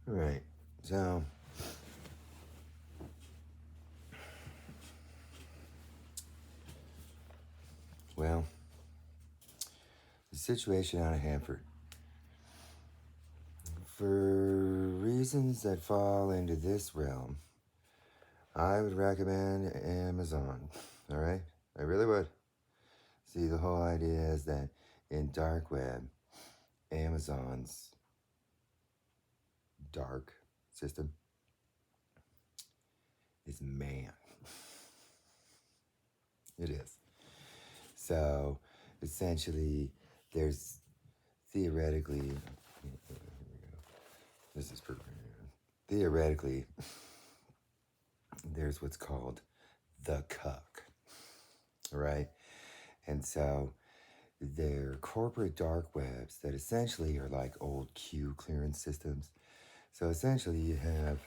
All right. So, well, the situation out of Hanford. For reasons that fall into this realm, I would recommend Amazon. All right? I really would. See, the whole idea is that in dark web, Amazon's dark system is man. It is. So essentially, there's theoretically, this is perfect. Theoretically, there's what's called the CUCK, right? And so they're corporate dark webs that essentially are like old queue clearance systems. So essentially, you have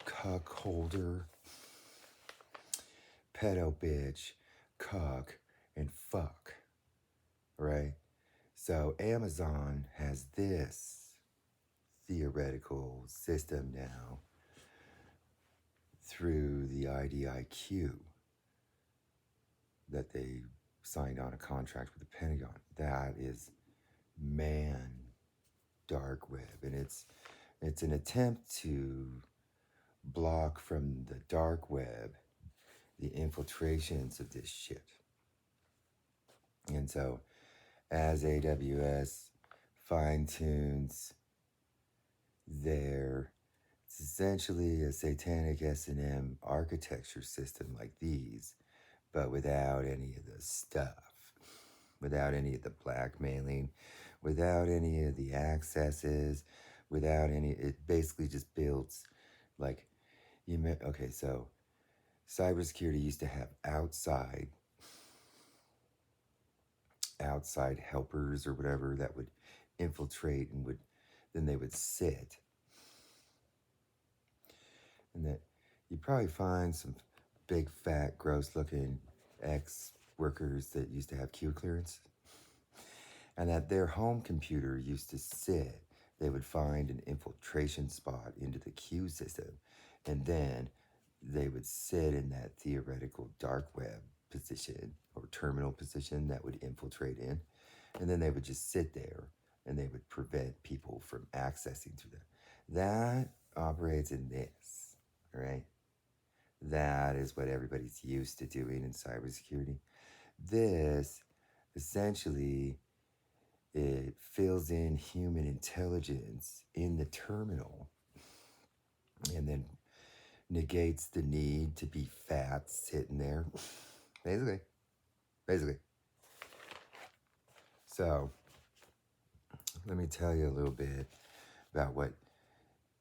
cuck holder, pedo bitch, cuck, and fuck, right? So Amazon has this theoretical system now through the IDIQ that they signed on a contract with the Pentagon. That is man dark web, and it's an attempt to block from the dark web the infiltrations of this shit. And so as AWS fine tunes their, it's essentially a satanic S&M architecture system like these, but without any of the stuff, without any of the blackmailing, without any of the accesses, without any, it basically just builds like, okay, so cybersecurity used to have outside helpers or whatever that would infiltrate and then they would sit. And that you'd probably find some big, fat, gross looking ex workers that used to have Q clearance. And that their home computer used to sit. They would find an infiltration spot into the Q system. And then they would sit in that theoretical dark web position or terminal position that would infiltrate in. And then they would just sit there and they would prevent people from accessing to them. That operates in this, right? That is what everybody's used to doing in cybersecurity. This essentially it fills in human intelligence in the terminal and then negates the need to be fat sitting there. Basically. So let me tell you a little bit about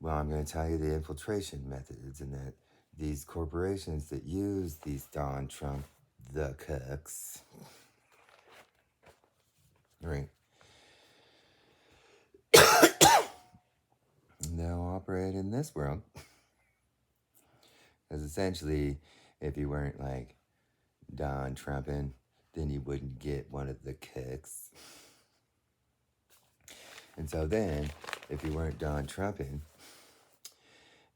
I'm going to tell you the infiltration methods and that these corporations that use these Don Trump, the cooks, right? They'll operate in this world. Because essentially, if you weren't like Don Trumpin', then you wouldn't get one of the kicks. And so then, if you weren't Don Trumpin',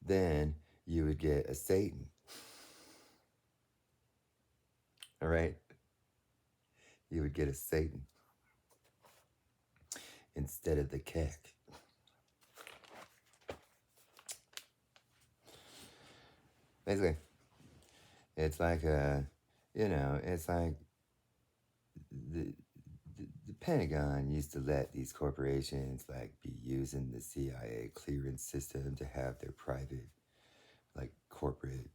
then you would get a Satan. All right? You would get a Satan instead of the kick. Basically, it's like it's like the, the Pentagon used to let these corporations like be using the CIA clearance system to have their private, like corporate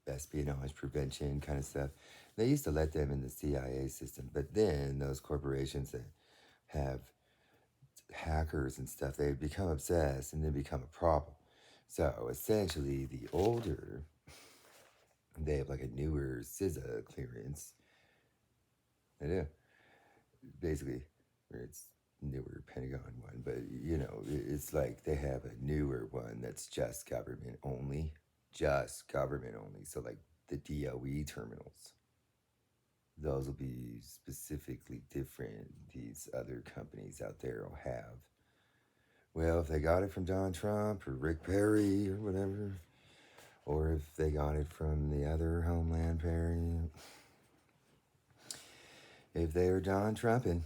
espionage prevention kind of stuff. They used to let them in the CIA system, but then those corporations that have hackers and stuff, they become obsessed and then become a problem. So essentially, the older they have like a newer SZA clearance. They do basically, or it's newer Pentagon one, but it's like they have a newer one that's just government only, just government only. So like the DOE terminals, those will be specifically different. These other companies out there will have Well, if they got it from Donald Trump or Rick Perry or whatever, or if they got it from the other Homeland Perry, if they were Donald Trumping,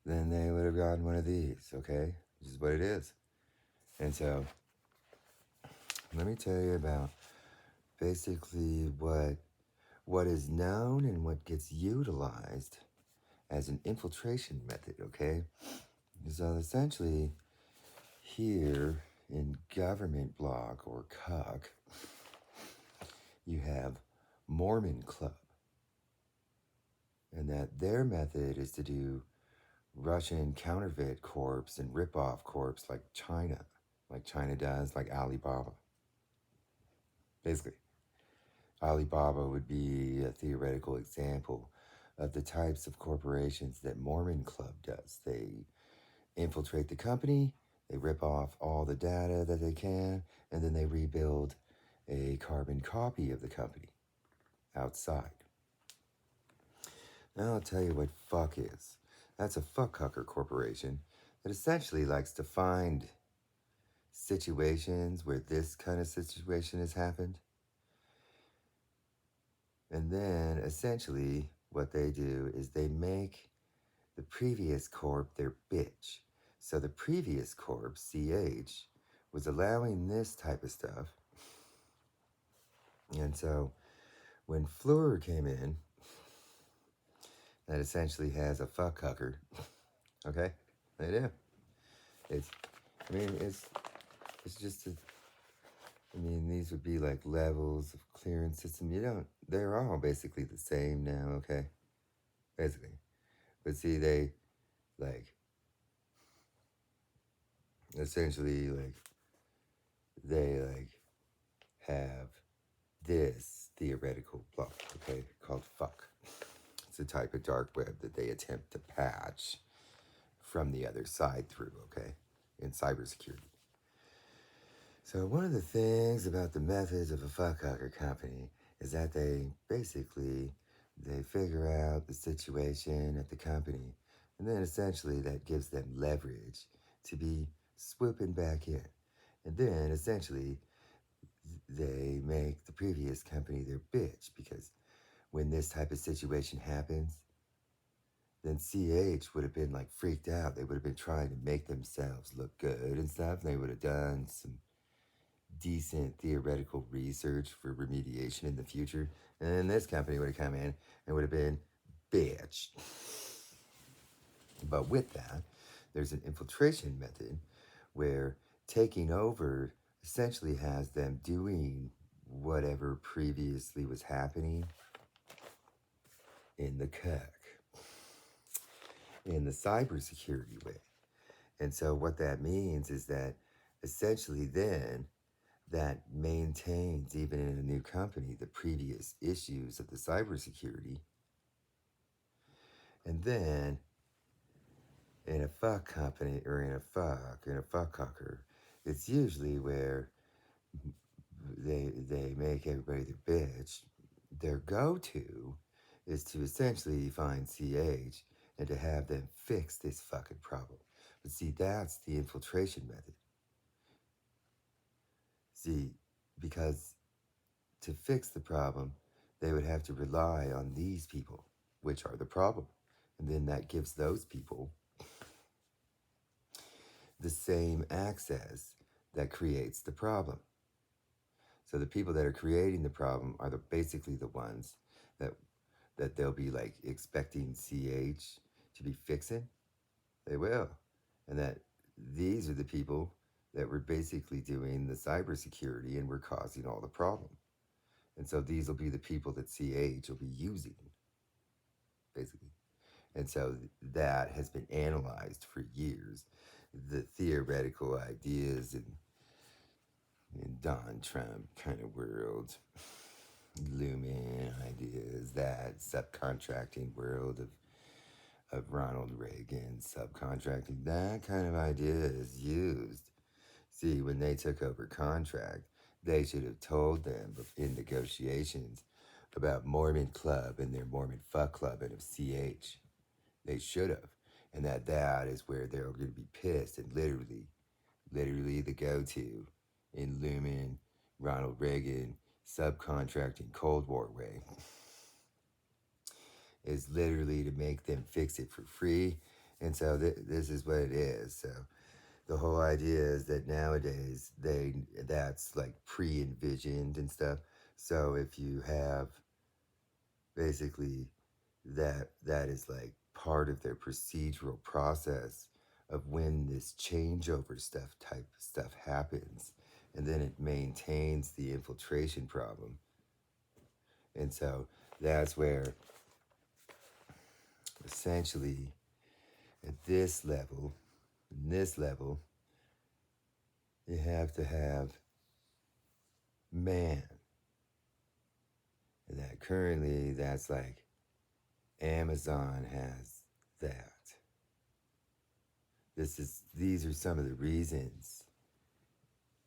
then they would have gotten one of these, okay? This is what it is. And so, let me tell you about basically what is known and what gets utilized as an infiltration method, okay? So essentially, here in government block or CUCK, you have Mormon Club, and that their method is to do Russian counterfeit corps and rip-off corps like China does, like Alibaba. Basically, Alibaba would be a theoretical example of the types of corporations that Mormon Club does. They infiltrate the company, they rip off all the data that they can, and then they rebuild a carbon copy of the company outside. Now I'll tell you what fuck is. That's a fuckhucker corporation that essentially likes to find situations where this kind of situation has happened. And then essentially what they do is they make the previous corp their bitch. So the previous corp, CH, was allowing this type of stuff. And so when Fleur came in, that essentially has a fuckhucker. Okay? They do. It's, I mean, it's just these would be like levels of clearance system. They're all basically the same now, okay? Basically. But see, they, like, essentially, they have this theoretical block, okay, called fuck. It's a type of dark web that they attempt to patch from the other side through, okay, in cybersecurity. So one of the things about the methods of a fuckhucker company is that they figure out the situation at the company, and then essentially that gives them leverage to be swooping back in. And then essentially they make the previous company their bitch, because when this type of situation happens, then CH would have been like freaked out. They would have been trying to make themselves look good and stuff. They would have done some decent theoretical research for remediation in the future. And then this company would have come in and would have been bitch. But with that, there's an infiltration method where taking over essentially has them doing whatever previously was happening in the CUCK, in the cybersecurity way. And so what that means is that essentially then that maintains, even in a new company, the previous issues of the cybersecurity. And then in a fuck company or in a fuckhucker, it's usually where they make everybody their bitch. Their go-to is to essentially find CH and to have them fix this fucking problem. But see, that's the infiltration method. See, because to fix the problem, they would have to rely on these people, which are the problem. And then that gives those people the same access that creates the problem. So the people that are creating the problem are basically the ones that they'll be like expecting CH to be fixing. They will. And that these are the people that were basically doing the cybersecurity and were causing all the problem. And so these will be the people that CH will be using, basically. And so that has been analyzed for years. The theoretical ideas in Don Trump kind of world, looming ideas, that subcontracting world of Ronald Reagan, subcontracting, that kind of idea is used. See, when they took over contract, they should have told them in negotiations about Mormon Club and their Mormon Fuck Club and of CH. They should have. And that is where they're going to be pissed and literally literally the go-to in looming Ronald Reagan subcontracting Cold War way, is literally to make them fix it for free. And so this is what it is. So the whole idea is that nowadays that's like pre-envisioned and stuff. So if you have basically that is like part of their procedural process of when this changeover stuff type of stuff happens, and then it maintains the infiltration problem. And so that's where essentially at this level, you have to have man. And that currently that's like Amazon has that. These are some of the reasons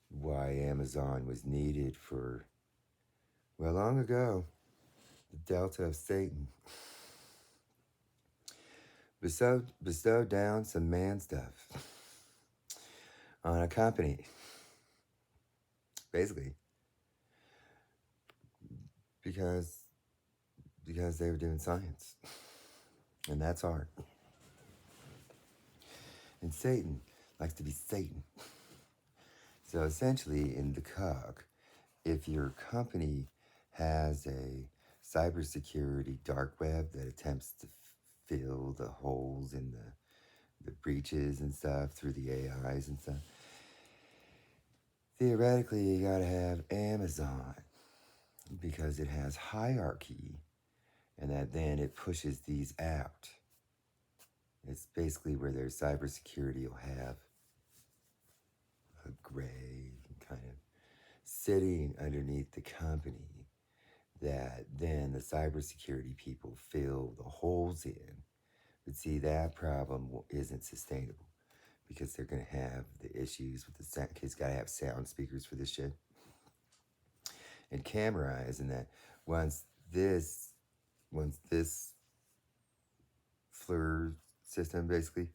why Amazon was needed for, well, long ago. The Delta of Satan bestowed down some man stuff on a company, basically, because they were doing science, and that's art. And Satan likes to be Satan. So essentially, in the CUCK, if your company has a cybersecurity dark web that attempts to fill the holes in the breaches and stuff through the AIs and stuff, theoretically, you gotta have Amazon because it has hierarchy, and that then it pushes these out. It's basically where their cybersecurity will have a gray kind of sitting underneath the company that then the cybersecurity people fill the holes in. But see, that problem isn't sustainable because they're going to have the issues with the sound. Kids got to have sound speakers for this shit and camera eyes, and that once this FLIR system basically,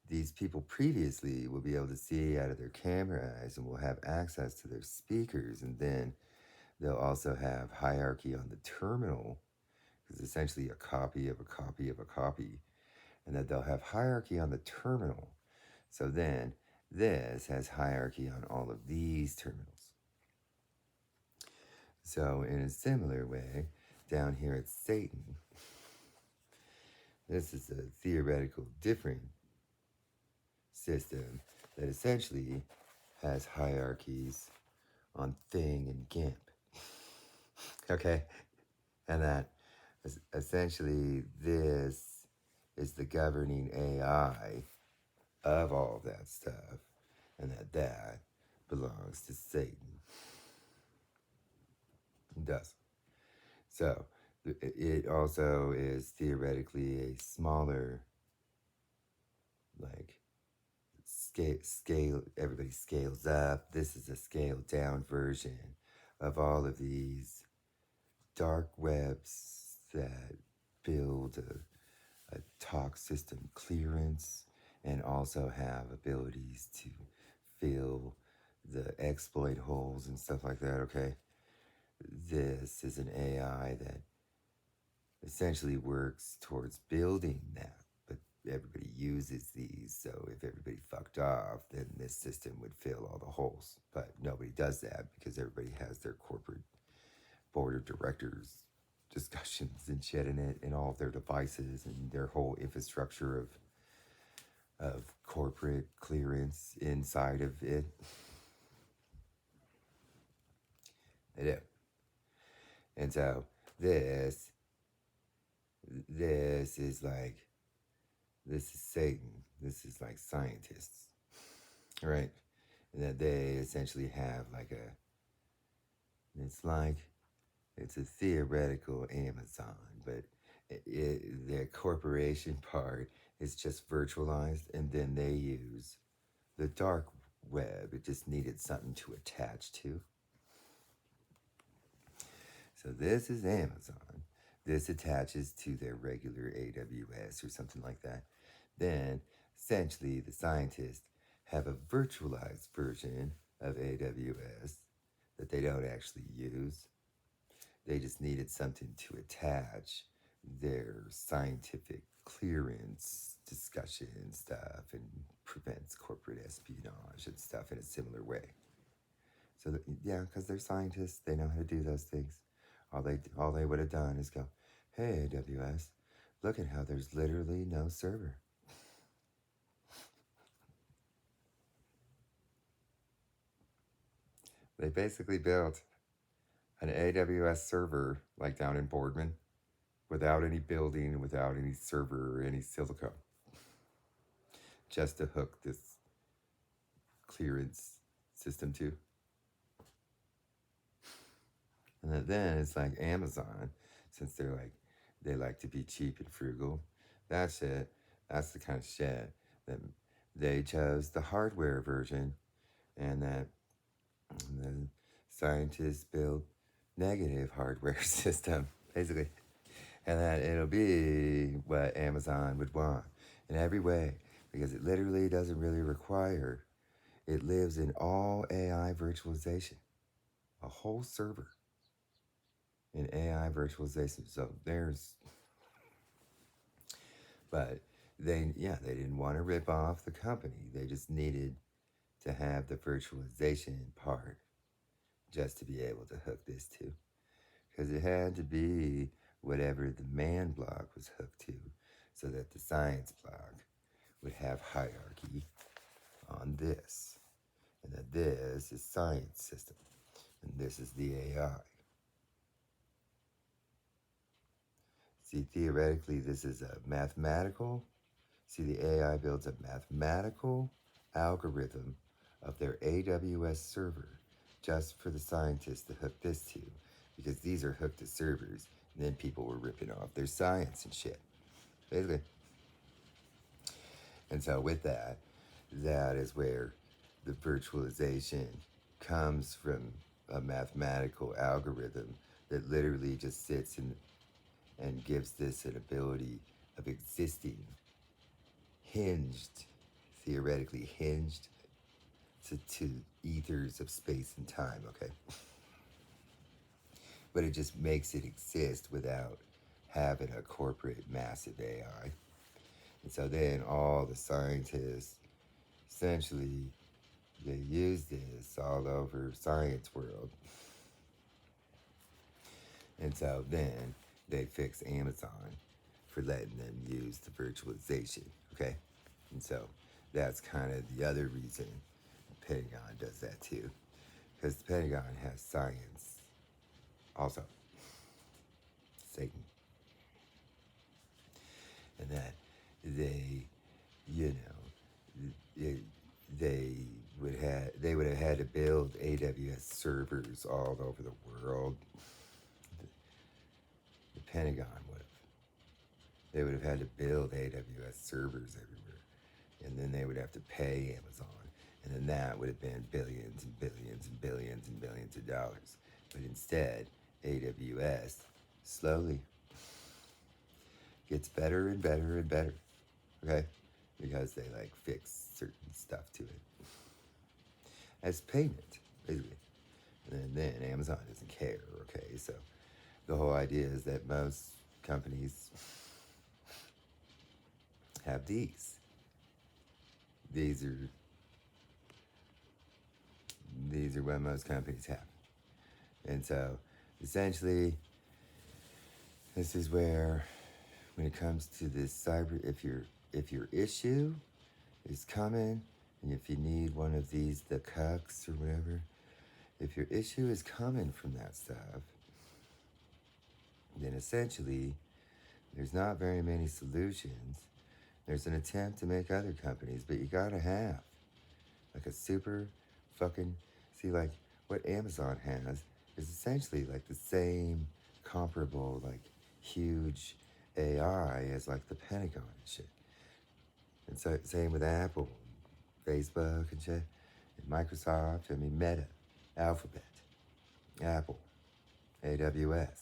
these people previously will be able to see out of their camera eyes and will have access to their speakers, and then they'll also have hierarchy on the terminal, because essentially a copy of a copy of a copy, and that they'll have hierarchy on the terminal. So then this has hierarchy on all of these terminals. So in a similar way, down here at Satan, this is a theoretical different system that essentially has hierarchies on Thing and GIMP. Okay? And that essentially this is the governing AI of all of that stuff, and that belongs to Satan. It does. So it also is theoretically a smaller, like, scale. Everybody scales up. This is a scaled down version of all of these dark webs that build a talk system clearance and also have abilities to fill the exploit holes and stuff like that. Okay, this is an AI that essentially works towards building that, but everybody uses these, so if everybody fucked off, then this system would fill all the holes. But nobody does that because everybody has their corporate board of directors discussions and shit in it, and all of their devices and their whole infrastructure of corporate clearance inside of it. They do. And so this is like, this is Satan. This is like scientists, right? And that they essentially have like it's a theoretical Amazon, but their corporation part is just virtualized, and then they use the dark web. It just needed something to attach to. So this is Amazon. This attaches to their regular AWS or something like that. Then, essentially, the scientist have a virtualized version of AWS that they don't actually use. They just needed something to attach their scientific clearance discussion stuff and prevents corporate espionage and stuff in a similar way. So that, yeah, because they're scientists, they know how to do those things. All they would have done is go, hey AWS, look at how there's literally no server. They basically built an AWS server like down in Boardman without any building, without any server or any silicone, just to hook this clearance system to. And then it's like Amazon, since they like to be cheap and frugal. That's the kind of shit that they chose the hardware version, and that the scientists built negative hardware system, basically. And that it'll be what Amazon would want in every way, because it literally doesn't really require, it lives in all AI virtualization, a whole server in AI virtualization. So but they didn't want to rip off the company. They just needed to have the virtualization part just to be able to hook this to, because it had to be whatever the man blog was hooked to, so that the science blog would have hierarchy on this, and that this is science system, and this is the AI. See, theoretically, this is a mathematical. See, the AI builds a mathematical algorithm of their AWS server just for the scientists to hook this to, because these are hooked to servers, and then people were ripping off their science and shit, basically. And so with that, that is where the virtualization comes from, a mathematical algorithm that literally just sits in and gives this an ability of existing hinged, theoretically hinged to ethers of space and time, okay? But it just makes it exist without having a corporate massive AI. And so then all the scientists, essentially, they use this all over science world. And so then they fix Amazon for letting them use the virtualization, okay? And so that's kind of the other reason the Pentagon does that too, because the Pentagon has science also, Satan, and that they, you know, they would have had to build AWS servers all over the world. The Pentagon would have. They would have had to build AWS servers everywhere, and then they would have to pay Amazon, and then that would have been billions and billions and billions and billions of dollars. But instead, AWS slowly gets better and better and better, okay? Because they like fix certain stuff to it as payment, basically. And then Amazon doesn't care, okay? So the whole idea is that most companies have these. These are what most companies have. And so essentially, this is where, when it comes to this cyber, if your issue is coming, and if you need one of these, the CUCKs or whatever, if your issue is coming from that stuff, then essentially there's not very many solutions. There's an attempt to make other companies, but you gotta have like a super fucking, see, like what Amazon has is essentially like the same comparable, like huge AI as like the Pentagon and shit. And so same with Apple, Facebook and shit, and Microsoft, I mean Meta, Alphabet, Apple, AWS.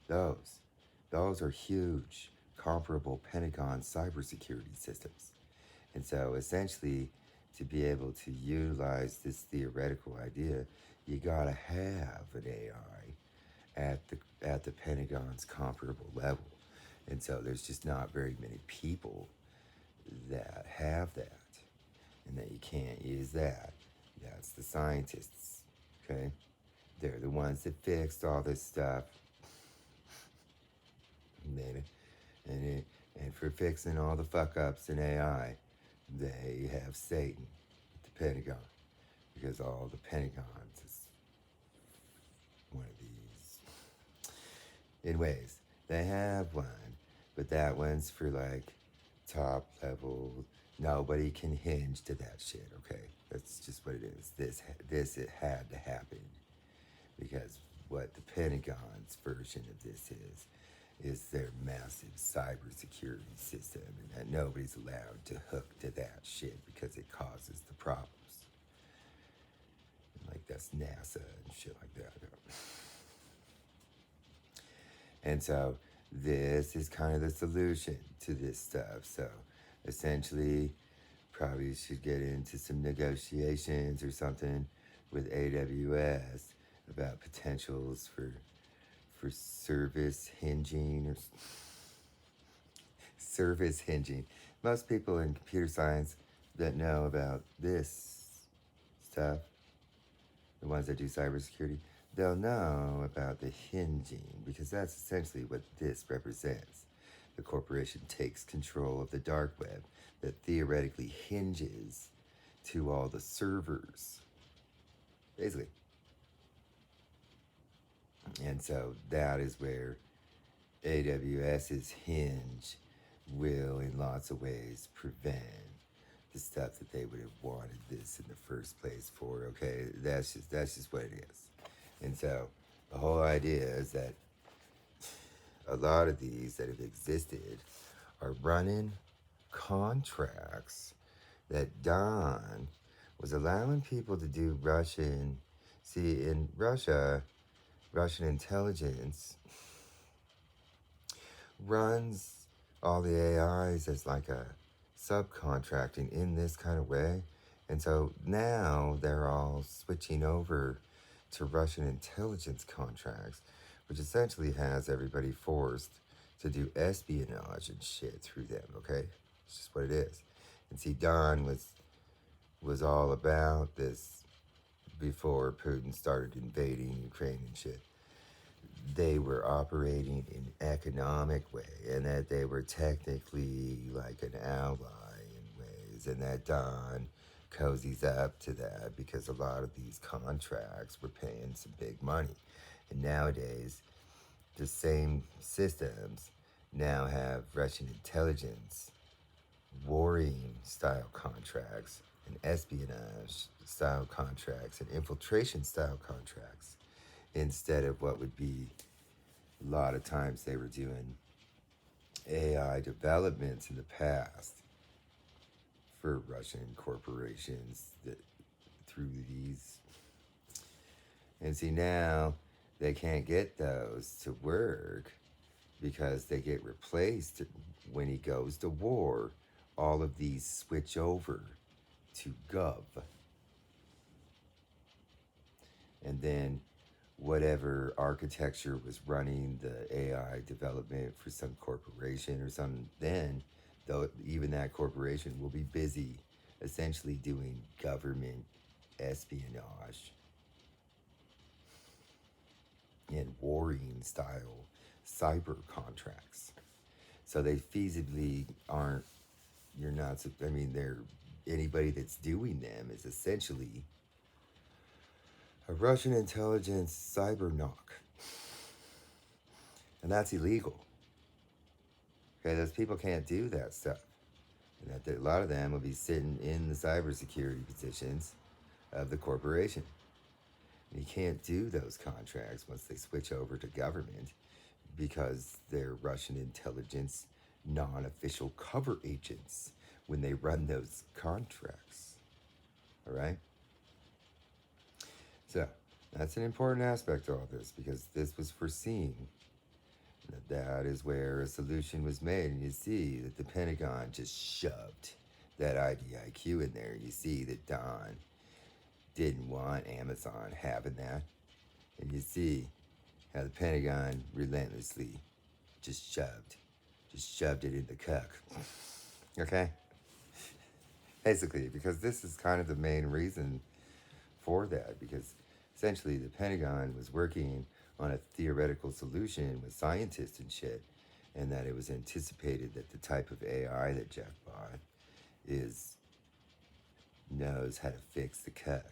Those are huge, comparable Pentagon cybersecurity systems. And so essentially, to be able to utilize this theoretical idea, you gotta have an AI at the Pentagon's comparable level. And so there's just not very many people that have that, and that you can't use that. That's the scientists, okay? They're the ones that fixed all this stuff. And, and, and for fixing all the fuck ups in AI, they have Satan at the Pentagon, because all the Pentagons is one of these. Anyways, they have one, but that one's for like top level. Nobody can hinge to that shit. Okay, that's just what it is. This it had to happen, because what the Pentagon's version of this is their massive cybersecurity system, and that nobody's allowed to hook to that shit because it causes the problems. And like that's NASA and shit like that. And so this is kind of the solution to this stuff. So essentially, probably should get into some negotiations or something with AWS about potentials for service hinging or service hinging. Most people in computer science that know about this stuff, the ones that do cybersecurity, they'll know about the hinging, because that's essentially what this represents. The corporation takes control of the dark web that theoretically hinges to all the servers, basically. And so that is where AWS's hinge will, in lots of ways, prevent the stuff that they would have wanted this in the first place for. Okay, that's just what it is. And so the whole idea is that a lot of these that have existed are running contracts that Don was allowing people to do Russian. See, in Russia, Russian intelligence runs all the AIs as like a subcontracting in this kind of way. And so now they're all switching over to Russian intelligence contracts, which essentially has everybody forced to do espionage and shit through them, okay? It's just what it is. And see, Don was all about this before Putin started invading Ukraine and shit. They were operating in economic way, and that they were technically like an ally in ways, and that Don cozies up to that because a lot of these contracts were paying some big money. And nowadays, the same systems now have Russian intelligence, warring style contracts, and espionage style contracts, and infiltration style contracts, instead of what would be a lot of times they were doing AI developments in the past for Russian corporations that through these. And see, now they can't get those to work because they get replaced when he goes to war. All of these switch over to Gov. And then whatever architecture was running the AI development for some corporation or something, then though even that corporation will be busy essentially doing government espionage and warring style cyber contracts. So they feasibly aren't, you're not, I mean, they're, anybody that's doing them is essentially a Russian intelligence cyber knock. And that's illegal. Okay, those people can't do that stuff. And that a lot of them will be sitting in the cybersecurity positions of the corporation. And you can't do those contracts once they switch over to government because they're Russian intelligence non-official cover agents when they run those contracts. All right? So that's an important aspect to all this, because this was foreseen. That is where a solution was made. And you see that the Pentagon just shoved that IDIQ in there, you see that Don didn't want Amazon having that. And you see how the Pentagon relentlessly just shoved it in the CUCK. Okay? Basically, because this is kind of the main reason for that, because essentially the Pentagon was working on a theoretical solution with scientists and shit, and that it was anticipated that the type of AI that Jeff bought is knows how to fix the CUCK.